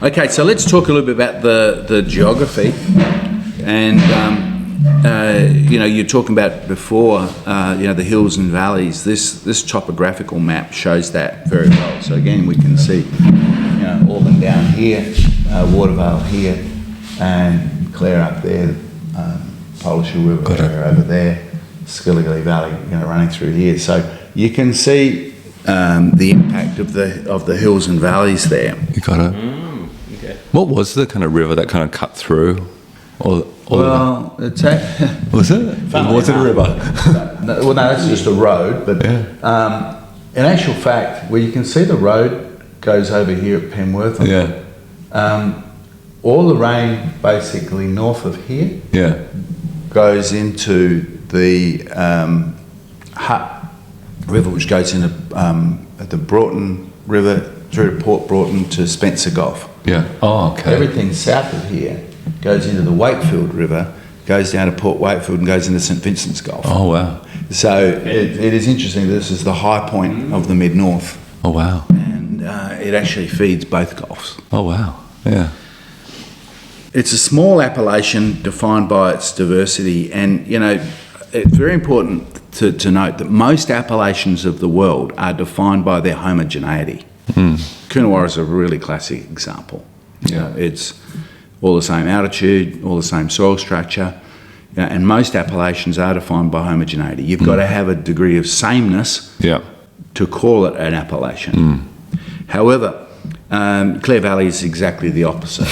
Okay, so let's talk a little bit about the geography. And, you're talking about before, the hills and valleys. This topographical map shows that very well. So again, we can see, Auburn down here, Watervale here, and Clare up there, Polish River over there, Kilikanoon Valley, running through here. So you can see the impact of the hills and valleys there. You got it. Okay. What was the kind of river that kind of cut through? Was it? Was it a river? No, that's just a road. But in actual fact, where you can see the road goes over here at Penworth. All the rain basically north of here goes into the Hutt River, which goes into the Broughton River through to Port Broughton to Spencer Gulf. Yeah. Oh, okay. Everything south of here goes into the Wakefield River, goes down to Port Wakefield and goes into St Vincent's Gulf. Oh, wow. So it is interesting. This is the high point of the mid-north. Oh, wow. And it actually feeds both gulfs. Oh, wow. Yeah. It's a small appellation defined by its diversity, and it's very important to note that most appellations of the world are defined by their homogeneity. Coonawarra is a really classic example. It's all the same altitude, all the same soil structure, and most appellations are defined by homogeneity. You've got to have a degree of sameness to call it an appellation. However, Clare Valley is exactly the opposite.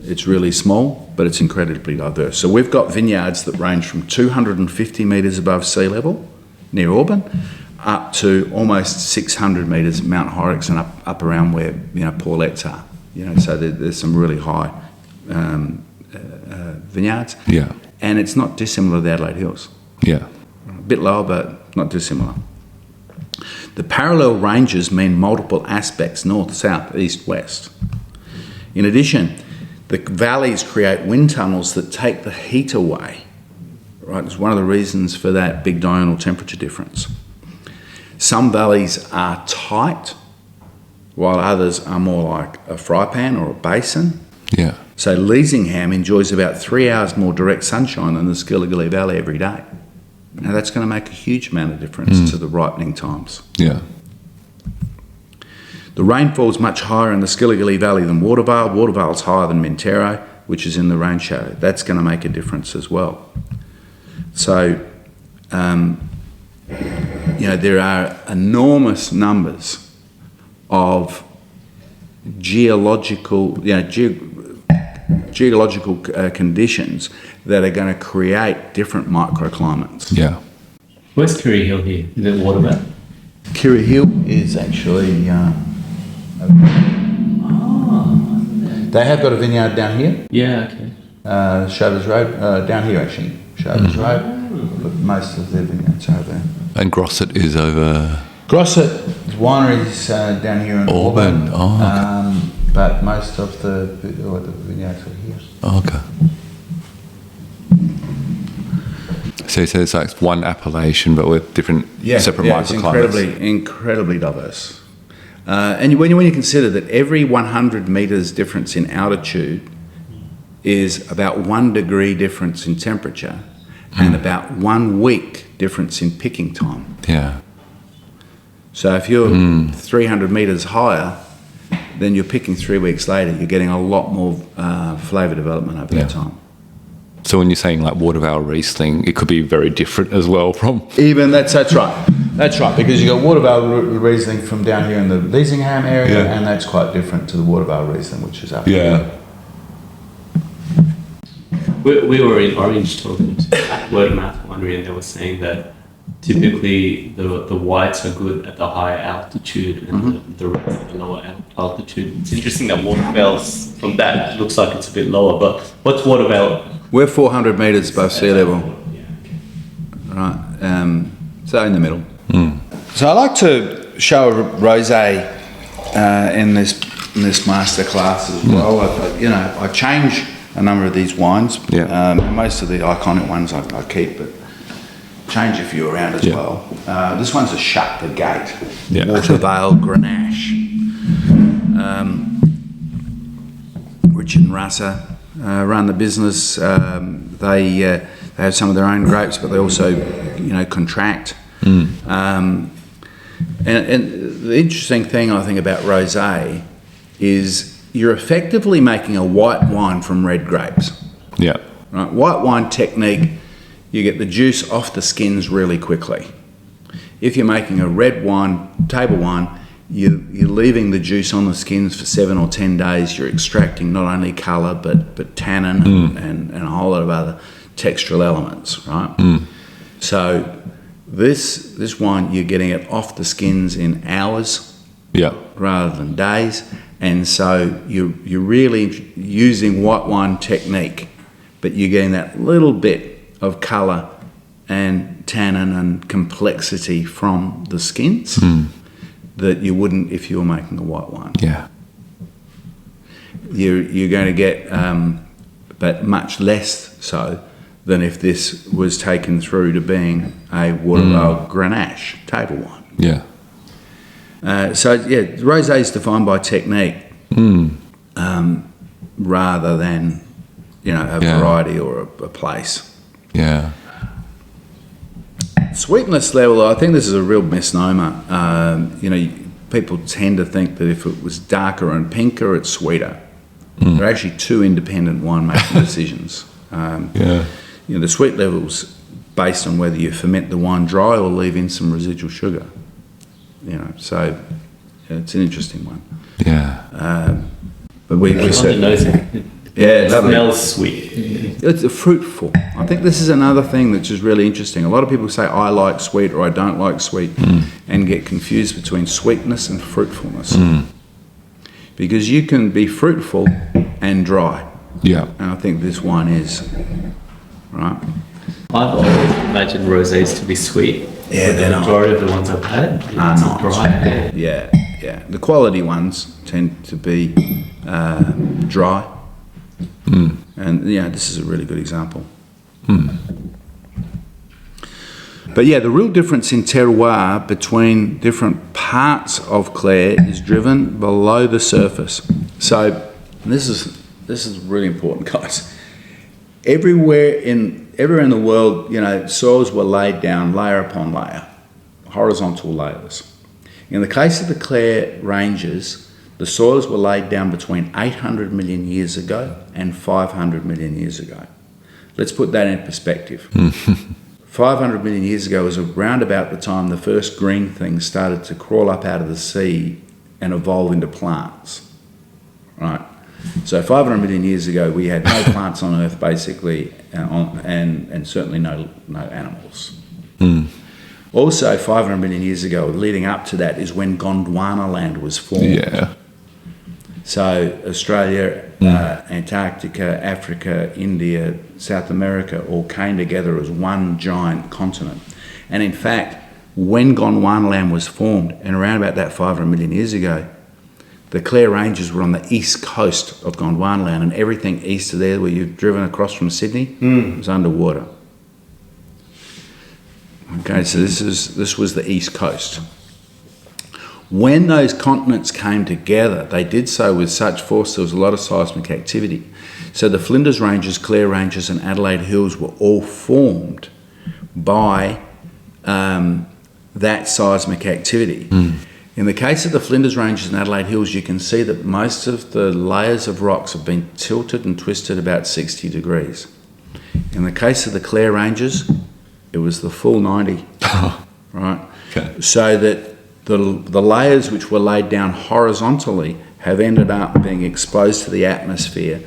It's really small, but it's incredibly diverse. So we've got vineyards that range from 250 metres above sea level near Auburn up to almost 600 metres at Mount Horrocks and up around where Paulettes are. So there's some really high vineyards. Yeah. And it's not dissimilar to the Adelaide Hills. Yeah. A bit lower, but not dissimilar. The parallel ranges mean multiple aspects: north, south, east, west. In addition, the valleys create wind tunnels that take the heat away. Right, it's one of the reasons for that big diurnal temperature difference. Some valleys are tight, while others are more like a fry pan or a basin. Yeah. So Leasingham enjoys about 3 hours more direct sunshine than the Kilikanoon Valley every day. Now that's going to make a huge amount of difference to the ripening times. Yeah. The rainfall is much higher in the Kilikanoon Valley than Watervale. Watervale's higher than Mintero, which is in the rain shadow. That's going to make a difference as well. So, there are enormous numbers of geological conditions that are going to create different microclimates. Yeah. Where's Curry Hill here? Is it Watervale? Curry Hill is actually... they have got a vineyard down here. Yeah, okay. Shovers Road, down here actually. Shovers Road. But most of their vineyards are over there. And Grosset is over... Grosset wineries down here in Auburn. Oh, okay. But most of the vineyards are here. Oh, okay. So it's like one appellation, but with different separate microclimates. It's incredibly diverse. And when you consider that every 100 metres difference in altitude is about 1 degree difference in temperature and about 1 week difference in picking time. Yeah. So if you're 300 metres higher, then you're picking 3 weeks later, you're getting a lot more flavour development over that time. So when you're saying like Watervale Riesling, it could be very different as well from... Even that's right. That's right, because you've got Watervale Riesling from down here in the Leasingham area, and that's quite different to the Watervale Riesling, which is up here. We were in Orange talking to Word of Mouth Winery, and they were saying that typically the whites are good at the higher altitude and the reds at the lower altitude. It's interesting that Watervale's from that looks like it's a bit lower, but what's Watervale? We're 400 metres above sea level. Right, so in the middle. So I like to show a rosé in this masterclass as well. I change a number of these wines. Most of the iconic ones I keep, but change a few around as well. This one's a Shut the Gate, Watervale Grenache. Richard and Rasa run the business. They have some of their own grapes, but they also, contract. And the interesting thing I think about rosé is you're effectively making a white wine from red grapes. Yeah. Right? White wine technique, you get the juice off the skins really quickly. If you're making a red wine, table wine, you're leaving the juice on the skins for 7 or 10 days. You're extracting not only colour but tannin and a whole lot of other textural elements, right? So this wine, you're getting it off the skins in hours rather than days. And so you're really using white wine technique, but you're getting that little bit of colour and tannin and complexity from the skins that you wouldn't if you were making a white wine. Yeah. You're going to get, but much less so than if this was taken through to being a Watervale Grenache table wine. Yeah. Rosé is defined by technique rather than, a variety or a place. Yeah. Sweetness level, I think this is a real misnomer. People tend to think that if it was darker and pinker, it's sweeter. They're actually two independent winemaking decisions. The sweet level's based on whether you ferment the wine dry or leave in some residual sugar. So it's an interesting one. Yeah. But we said, it smells sweet. It's fruitful. I think this is another thing that's just really interesting. A lot of people say I like sweet or I don't like sweet and get confused between sweetness and fruitfulness. Because you can be fruitful and dry. Yeah. And I think this wine is, right? I've always imagined rosés to be sweet. Yeah, but the majority of the ones I've had are not dry. Yeah. The quality ones tend to be dry. And this is a really good example. But the real difference in terroir between different parts of Clare is driven below the surface. So this is really important, guys. Everywhere in the world, soils were laid down layer upon layer, horizontal layers. In the case of the Clare ranges, the soils were laid down between 800 million years ago and 500 million years ago. Let's put that in perspective. 500 million years ago was around about the time the first green things started to crawl up out of the sea and evolve into plants, right? So 500 million years ago, we had no plants on Earth, basically, and certainly no animals. Also, 500 million years ago, leading up to that, is when Gondwana land was formed. Yeah. So Australia, Antarctica, Africa, India, South America all came together as one giant continent. And in fact, when Gondwana land was formed, and around about that 500 million years ago, the Clare Ranges were on the east coast of Gondwana land, and everything east of there, where you've driven across from Sydney, was underwater. Okay, so this was the east coast. When those continents came together, they did so with such force there was a lot of seismic activity. So the Flinders Ranges, Clare Ranges and Adelaide Hills were all formed by that seismic activity. In the case of the Flinders Ranges and Adelaide Hills, you can see that most of the layers of rocks have been tilted and twisted about 60 degrees. In the case of the Clare Ranges, it was the full 90, right? Okay. So that the layers which were laid down horizontally have ended up being exposed to the atmosphere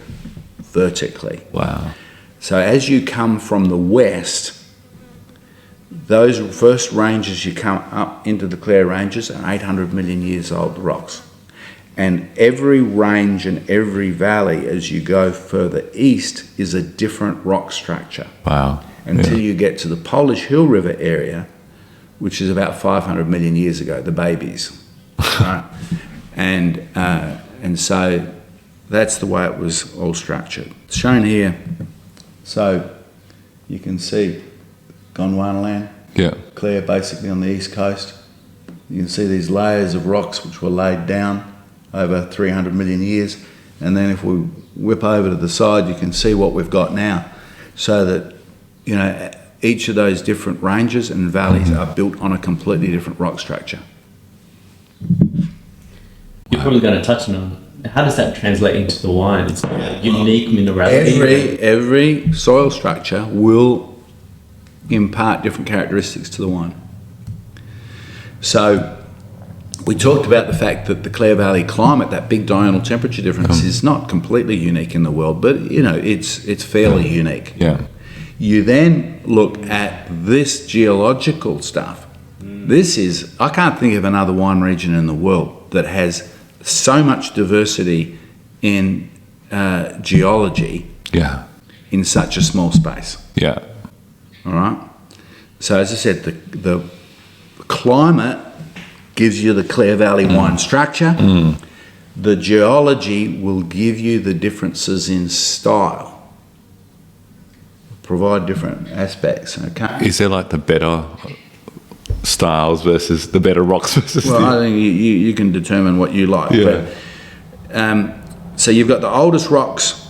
vertically. Wow. So as you come from the west, those first ranges you come up into the Clare Ranges are 800 million years old rocks. And every range and every valley as you go further east is a different rock structure. Wow. Until you get to the Polish Hill River area, which is about 500 million years ago, the babies. Right? And so that's the way it was all structured. It's shown here. So you can see Gondwana land, Clare basically on the east coast. You can see these layers of rocks which were laid down over 300 million years, And then if we whip over to the side, you can see what we've got now. So that, you know, each of those different ranges and valleys are built on a completely different rock structure. You're probably going to touch on how does that translate into the wine? It's unique minerality. Every soil structure will impart different characteristics to the wine. So we talked about the fact that the Clare Valley climate, that big diurnal temperature difference, is not completely unique in the world, but you know it's fairly unique. Yeah. You then look at this geological stuff. This is, I can't think of another wine region in the world that has so much diversity in geology in such a small space. Yeah. All right. So as I said, the climate gives you the Clare Valley wine structure. The geology will give you the differences in style, provide different aspects. Okay. Is there like the better styles versus the better rocks versus Well, I think you can determine what you like. Yeah. But, so you've got the oldest rocks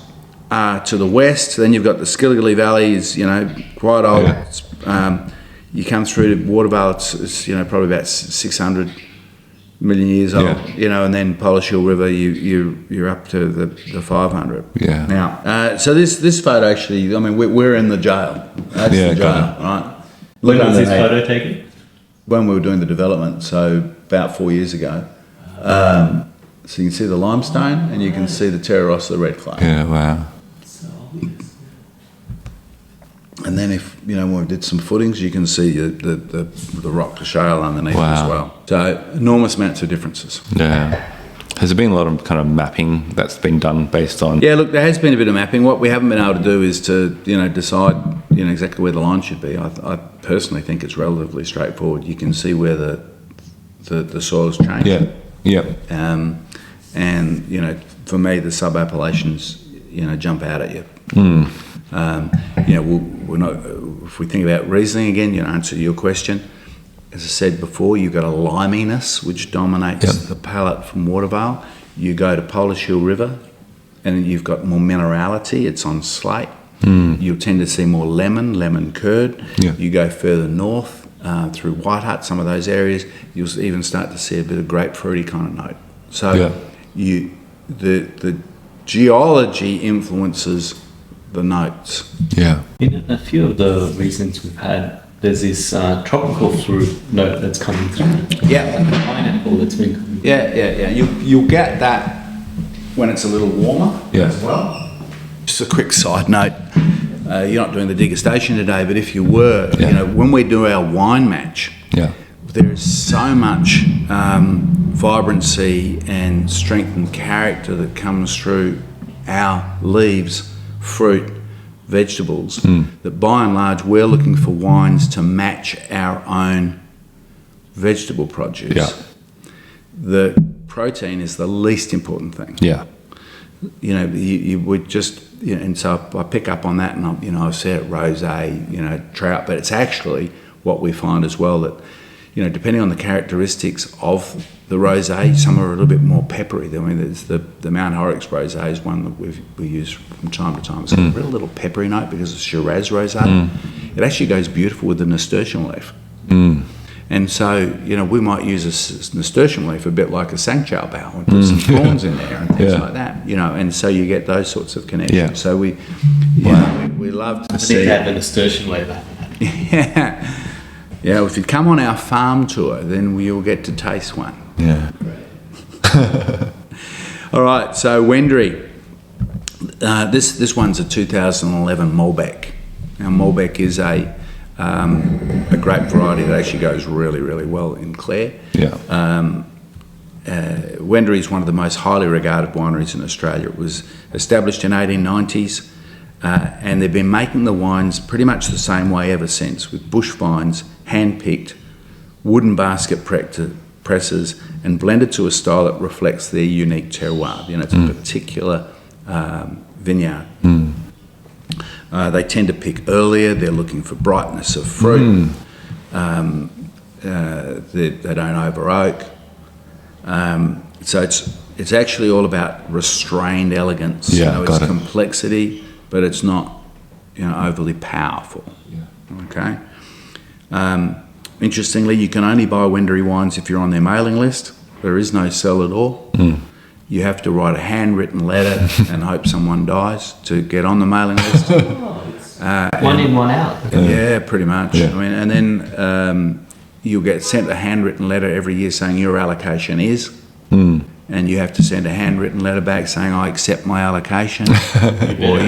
to the west. Then you've got the Kilikanoon Valley is, you know, quite old. Yeah. You come through to Watervale, it's you know, probably about 600 million years old. You know, and then Polish Hill River, you're up to the 500. Yeah. Now, so this photo actually, I mean, we're in the jail. That's the jail, right? When was this photo taken? When we were doing the development, so about 4 years ago. So you can see the limestone and you can see the terroir, the red clay. Yeah, wow. And then if, you know, when we did some footings, you can see the rock, the shale underneath as well. So enormous amounts of differences. Yeah. Has there been a lot of kind of mapping that's been done based on? Yeah, look, there has been a bit of mapping. What we haven't been able to do is to, you know, decide, you know, exactly where the line should be. I personally think it's relatively straightforward. You can see where the soil's changed. Yeah. Yeah. And, you know, for me, the sub-appellations, you know, jump out at you. You know, we're not, if we think about Riesling again, you know, answer your question. As I said before, you've got a liminess which dominates the palate from Watervale. You go to Polish Hill River and you've got more minerality, it's on slate. You'll tend to see more lemon curd. You go further north through White Hut, some of those areas, you'll even start to see a bit of grapefruity kind of note. So the geology influences the notes. Yeah. In a few of the Rieslings we've had, there's this tropical fruit note that's coming through. Yeah. Like the pineapple that's been coming through. Yeah. You'll get that when it's a little warmer as well. Just a quick side note. You're not doing the degustation today, but if you were, you know, when we do our wine match, there is so much vibrancy and strength and character that comes through our leaves, fruit, vegetables, that by and large we're looking for wines to match our own vegetable produce. The protein is the least important thing. You know, you would just, you know, and so I pick up on that, and I've said it, rosé, you know, trout, but it's actually what we find as well that, you know, depending on the characteristics of the rosé, some are a little bit more peppery. I mean, there's the Mount Horrocks rosé is one that we use from time to time. It's got a real little peppery note because it's Shiraz rosé. It actually goes beautiful with the nasturtium leaf. And so, you know, we might use a nasturtium leaf a bit like a Sanchow bowl and put some prawns in there and things like that, you know, and so you get those sorts of connections. So we love to see... I think have the nasturtium leaf. Yeah, if you come on our farm tour, then you'll get to taste one. All right, so Wendouree. This one's a 2011 Malbec. Now, Malbec is a grape variety that actually goes really, really well in Clare. Wendouree is one of the most highly regarded wineries in Australia. It was established in 1890s, and they've been making the wines pretty much the same way ever since, with bush vines, hand-picked, wooden basket presses, and blended to a style that reflects their unique terroir. You know, it's a particular vineyard. They tend to pick earlier. They're looking for brightness of fruit. They don't over oak. So it's it's actually all about restrained elegance. Yeah, it's complexity, but it's not, overly powerful. Yeah. Okay. Interestingly, you can only buy Wendouree wines if you're on their mailing list. There is no cellar door. You have to write a handwritten letter and hope someone dies to get on the mailing list. One in, one out. Yeah, pretty much. Yeah. I mean, and then you'll get sent a handwritten letter every year saying your allocation is, and you have to send a handwritten letter back saying I accept my allocation, or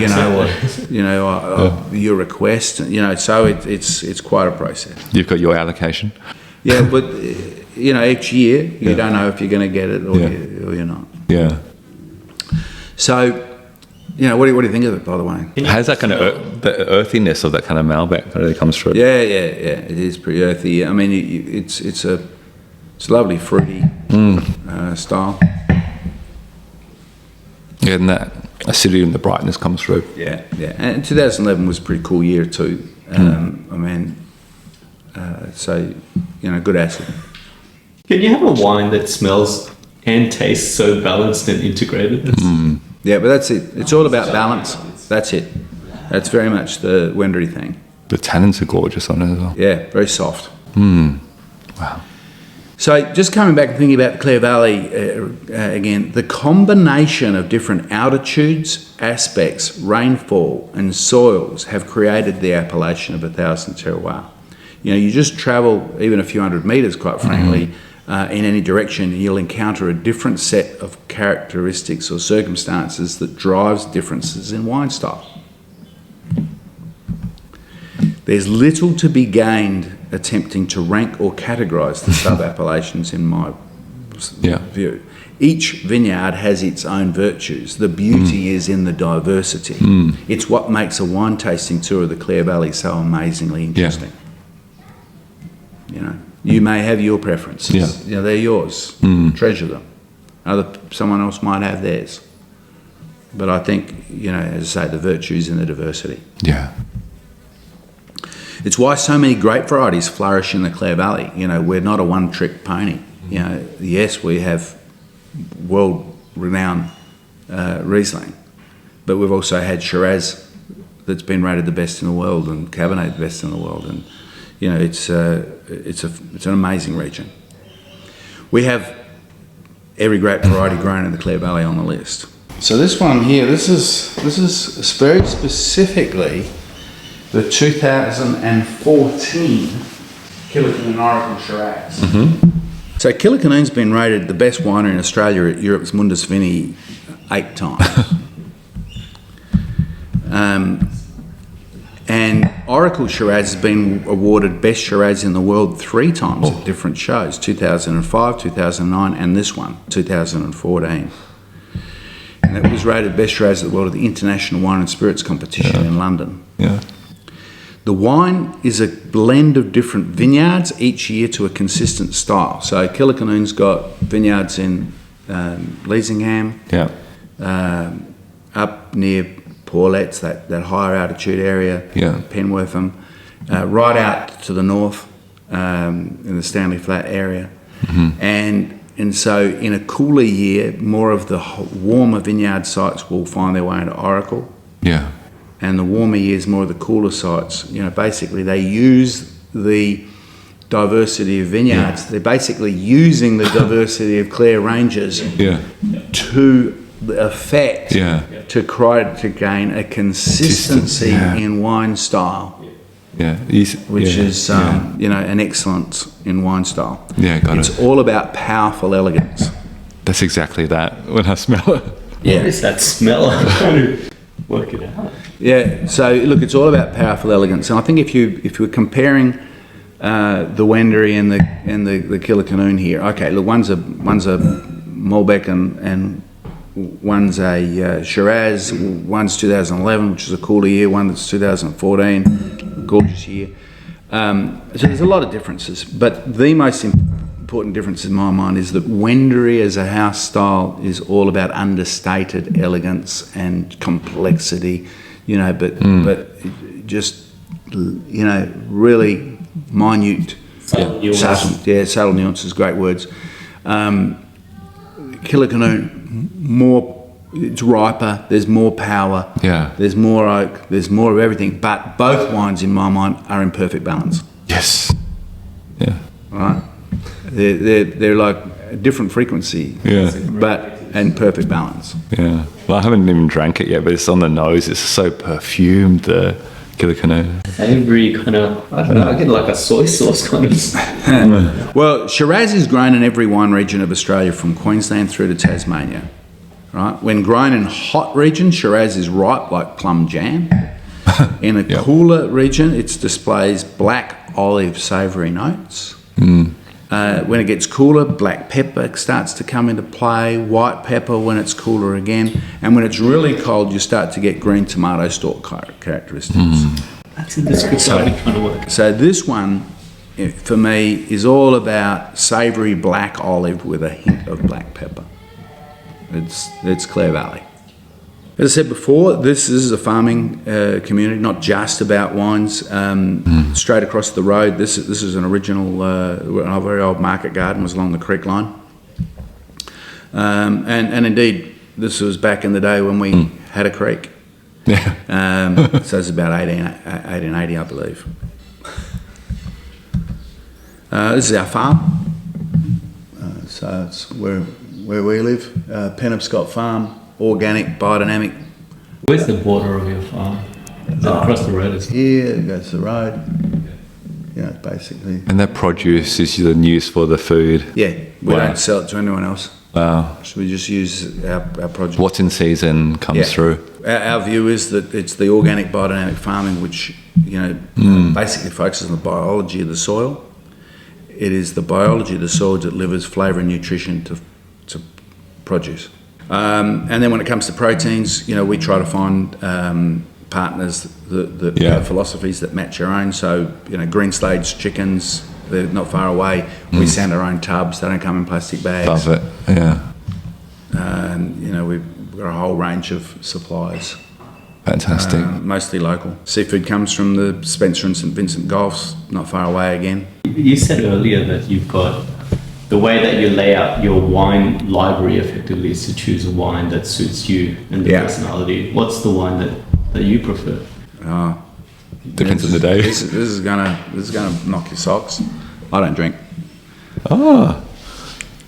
your request. So it's quite a process. You've got your allocation. Yeah, but each year you don't know if you're going to get it or you're not. Yeah. So, what do you think of it, by the way? Has that kind of the earthiness of that kind of Malbec that really comes through? Yeah. It is pretty earthy. I mean, it's a lovely fruity style. Yeah, and that acidity and the brightness comes through. Yeah. And 2011 was a pretty cool year too. So good acid. Can you have a wine that smells and tastes so balanced and integrated? Yeah, but that's it. It's all about balance. That's it. That's very much the Wendouree thing. The tannins are gorgeous on it as well. Yeah, very soft. Wow. So just coming back and thinking about the Clare Valley again, the combination of different altitudes, aspects, rainfall and soils have created the appellation of 1,000 terroir. You just travel even a few hundred metres, quite frankly, in any direction, you'll encounter a different set of characteristics or circumstances that drives differences in wine style. There's little to be gained attempting to rank or categorise the sub-appellations in my view. Each vineyard has its own virtues. The beauty is in the diversity. It's what makes a wine tasting tour of the Clare Valley so amazingly interesting. You may have your preferences. They're yours. Treasure them. Someone else might have theirs. But I think, as I say, the virtue is in the diversity. Yeah. It's why so many grape varieties flourish in the Clare Valley. We're not a one-trick pony. Yes, we have world-renowned Riesling, but we've also had Shiraz that's been rated the best in the world and Cabernet the best in the world, and it's an amazing region. We have every grape variety grown in the Clare Valley on the list. So this one here, this is very specifically the 2014 Kilikanoon Oracle Shiraz. So Kilikanoon's been rated the best winery in Australia at Europe's Mundus Vini 8 times. And Oracle Shiraz has been awarded Best Shiraz in the World 3 times at different shows, 2005, 2009, and this one, 2014. And it was rated Best Shiraz of the World at the International Wine and Spirits Competition in London. Yeah. The wine is a blend of different vineyards each year to a consistent style. So Kilikanoon's got vineyards in Leasingham, up near Paulet's, that higher altitude area, Penwortham, right out to the north in the Stanley Flat area. And so in a cooler year, more of the warmer vineyard sites will find their way into Oracle. Yeah. And the warmer years, more of the cooler sites. Basically they use the diversity of vineyards. They're basically using the diversity of Clare ranges to effect to try to gain a consistency in wine style. Which is an excellence in wine style. It's all about powerful elegance. That's exactly that when I smell it. What is that smell? I'm trying to work it out. So look, it's all about powerful elegance, and I think if you were comparing the Wendouree and the Kilikanoon here, okay, look, one's a Malbec and one's a Shiraz, one's 2011, which is a cooler year, one that's 2014, gorgeous year. So there's a lot of differences, but the most important difference in my mind is that Wendouree as a house style is all about understated elegance and complexity, but just really minute, subtle nuances, great words. Kilikanoon, more, it's riper, there's more power, Yeah. there's more oak, there's more of everything, but both wines in my mind are in perfect balance, Yes. Yeah. right? They're like a different frequency, Yeah. but in perfect balance. Yeah. Well, I haven't even drank it yet, but it's on the nose. It's so perfumed, the Kilikanoon. Savory kind of, I don't know, I get like a soy sauce kind of. Well, Shiraz is grown in every wine region of Australia from Queensland through to Tasmania, right? When grown in hot regions, Shiraz is ripe like plum jam. In a Yep. cooler region, it displays black olive savoury notes. When it gets cooler, black pepper starts to come into play, white pepper when it's cooler again, and when it's really cold, you start to get green tomato stalk characteristics. That's the description I've been trying to work. So this one, for me, is all about savoury black olive with a hint of black pepper. It's Clare Valley. As I said before, this is a farming community, not just about wines. Straight across the road, this is an original, a very old market garden, was along the creek line. And indeed, this was back in the day when we had a creek. Yeah. So it's about 1880, I believe. This is our farm. So it's where we live, Penobscot Farm, organic, biodynamic. Where's the border of your farm? Is it across the road? Here goes the road. You know, basically. And that produce is then used for the food. Yeah, we Wow. don't sell it to anyone else. Wow. So we just use our produce. What's in season comes Yeah. through. Our view is that it's the organic biodynamic farming which, basically focuses on the biology of the soil. It is the biology of the soil that delivers flavour and nutrition to produce. And then when it comes to proteins, we try to find partners that Yeah. have philosophies that match our own. So, green stage chickens, they're not far away. We send our own tubs. They don't come in plastic bags. Love it. Yeah. We've got a whole range of suppliers. Fantastic. Mostly local. Seafood comes from the Spencer and St Vincent Gulfs, not far away again. You said earlier that you've got the way that you lay out your wine library effectively is to choose a wine that suits you and the personality. What's the wine that you prefer? Depends on the day. This is gonna knock your socks. I don't drink. Oh.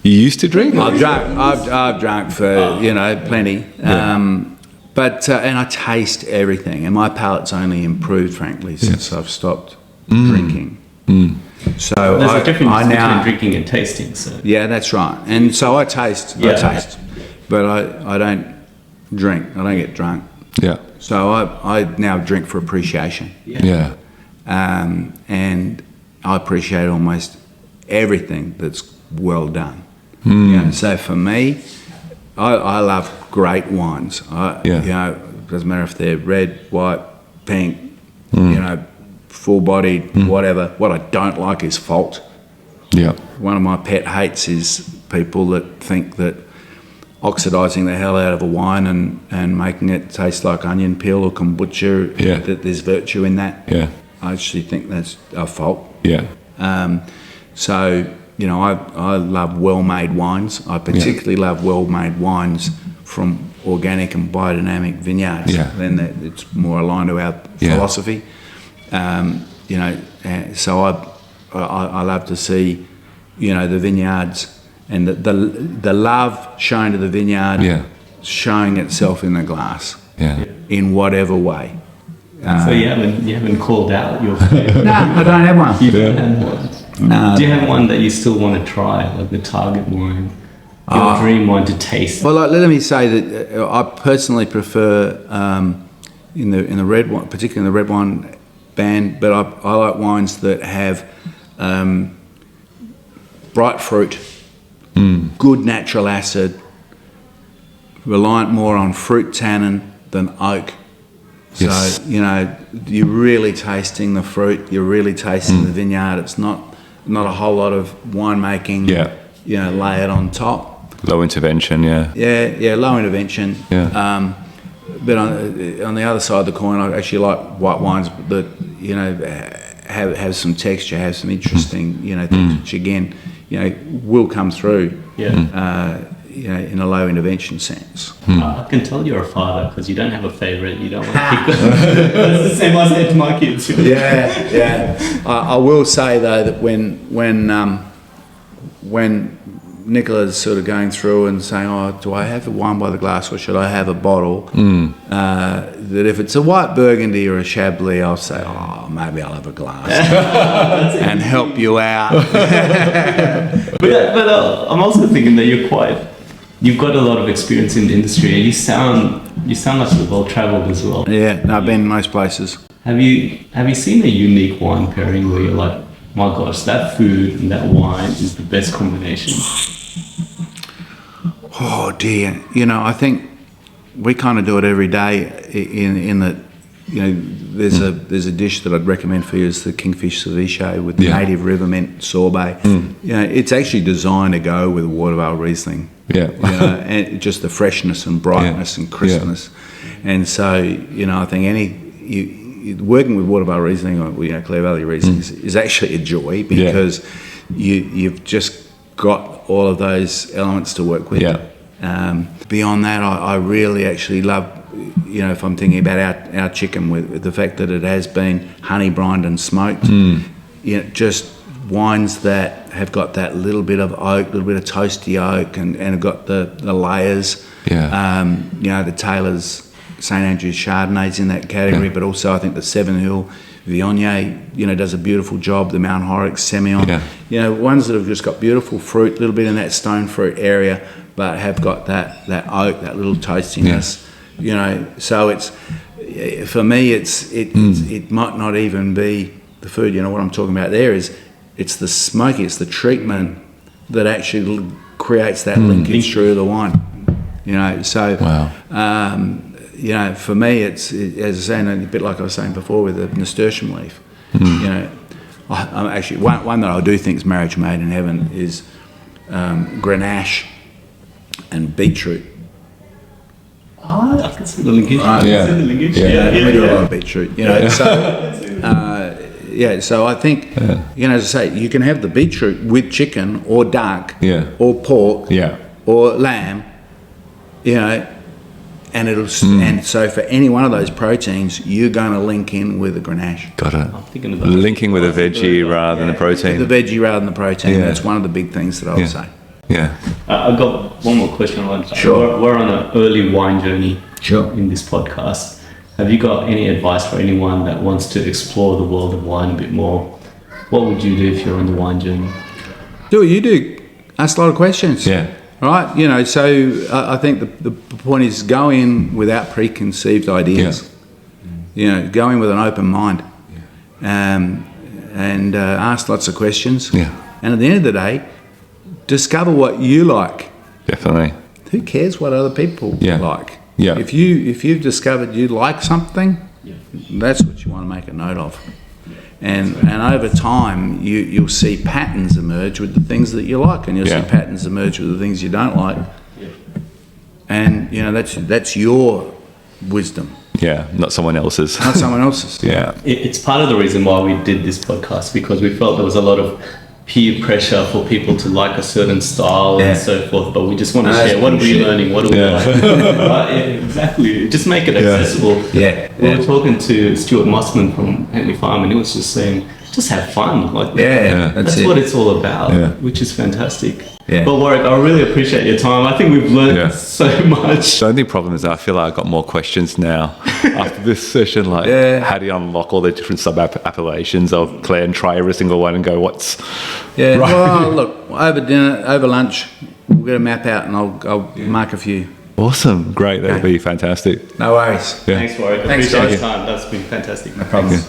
You used to drink? I've drunk for plenty. But I taste everything, and my palate's only improved, frankly, since I've stopped drinking. So There's a difference I now between drinking and tasting. So yeah, that's right. And so I taste, but I don't drink. I don't get drunk. Yeah. So I now drink for appreciation. Yeah. And I appreciate almost everything that's well done. So for me, I love great wines. Doesn't matter if they're red, white, pink, full-bodied, whatever. What I don't like is fault. Yeah. One of my pet hates is people that think that oxidising the hell out of a wine and making it taste like onion peel or kombucha, that there's virtue in that. Yeah. I actually think that's a fault. Yeah. I love well-made wines. I particularly love well-made wines from organic and biodynamic vineyards. Yeah. Then it's more aligned to our philosophy. So I love to see, the vineyards and the love shown to the vineyard showing itself in the glass in whatever way. So you haven't called out your favourite? No, I don't have one. You don't have one? No. Do you have one that you still want to try, like the target wine? Your dream wine to taste? Well, let me say that I personally prefer in the red wine, particularly in the red wine band, but I like wines that have bright fruit, good natural acid, reliant more on fruit tannin than oak. Yes. So, you're really tasting the fruit, you're really tasting the vineyard. It's not a whole lot of winemaking, lay it on top. Low intervention, Yeah, low intervention. Yeah. But on the other side of the coin, I actually like white wines that, have some texture, have some interesting, things which again, will come through. Yeah. in a low intervention sense. I can tell you're a father because you don't have a favourite. You don't want to pick. That's the same I say to my kids. Yeah. I will say though that when Nicola's sort of going through and saying, "Oh, do I have the wine by the glass or should I have a bottle?" That if it's a white Burgundy or a Chablis, I'll say, "Oh, maybe I'll have a glass and help you out." But I'm also thinking that you've got a lot of experience in the industry, and you sound like you're well travelled as well. Yeah, no, I've been in most places. Have you seen a unique wine pairing where you're like, my gosh, that food and that wine is the best combination? Oh dear, I think we kind of do it every day. In that, there's a dish that I'd recommend for you is the Kingfish Ceviche with native river mint sorbet. It's actually designed to go with Watervale Riesling. Yeah, and just the freshness and brightness and crispness. And so, I think working with Watervale Riesling or Clare Valley Riesling is actually a joy because you've just got all of those elements to work with. Beyond that, I really actually love, if I'm thinking about our chicken, with the fact that it has been honey brined and smoked, just wines that have got that little bit of oak, a little bit of toasty oak, and have got the layers. The Taylor's St Andrews Chardonnay's in that category, but also I think the Seven Hill Viognier, does a beautiful job. The Mount Horrocks Semillon, ones that have just got beautiful fruit, a little bit in that stone fruit area, but have got that oak, that little toastiness. So it's, for me, it might not even be the food. What I'm talking about there is it's the smoking, it's the treatment that actually creates that linkage through the wine. So. Wow. For me, it's as I say, a bit like I was saying before with the nasturtium leaf. I'm actually one that I do think is marriage made in heaven is Grenache and beetroot. I can see the linkage. Right. I can see the linkage. We do a lot of beetroot. So I think as I say, you can have the beetroot with chicken or duck or pork or lamb. And and so for any one of those proteins, you're going to link in with a Grenache. Got it. I'm thinking about linking with a veggie rather than the protein. The veggie rather than the protein. That's one of the big things that I would say. Yeah. I've got one more question. Sure. We're on an early wine journey. Sure. In this podcast, have you got any advice for anyone that wants to explore the world of wine a bit more? What would you do if you're on the wine journey? Do what you do. Ask a lot of questions. Yeah. Right, so I think the point is go in without preconceived ideas. Go in with an open mind, and ask lots of questions. And at the end of the day, discover what you like. Definitely. Who cares what other people like? If you've discovered you like something, that's what you want to make a note of. And over time, you'll see patterns emerge with the things that you like, and you'll see patterns emerge with the things you don't like. And that's your wisdom. Not someone else's. Not someone else's. It's part of the reason why we did this podcast, because we felt there was a lot of peer pressure for people to like a certain style and so forth, but we just want to share what are we learning, what are we like. Exactly, just make it accessible. We were talking to Stuart Mossman from Henley Farm, and he was just saying, just have fun. That's what it's all about, which is fantastic. But Warrick, I really appreciate your time. I think we've learned so much. The only problem is I feel like I've got more questions now after this session. How do you unlock all the different sub-appellations of Clare and try every single one and go, what's... Well, look, over dinner, over lunch, we'll get a map out and I'll mark a few. Awesome. Great. That'll be fantastic. No worries. Thanks, Warrick. Thanks, Appreciate guys. your time. That's been fantastic. No problem.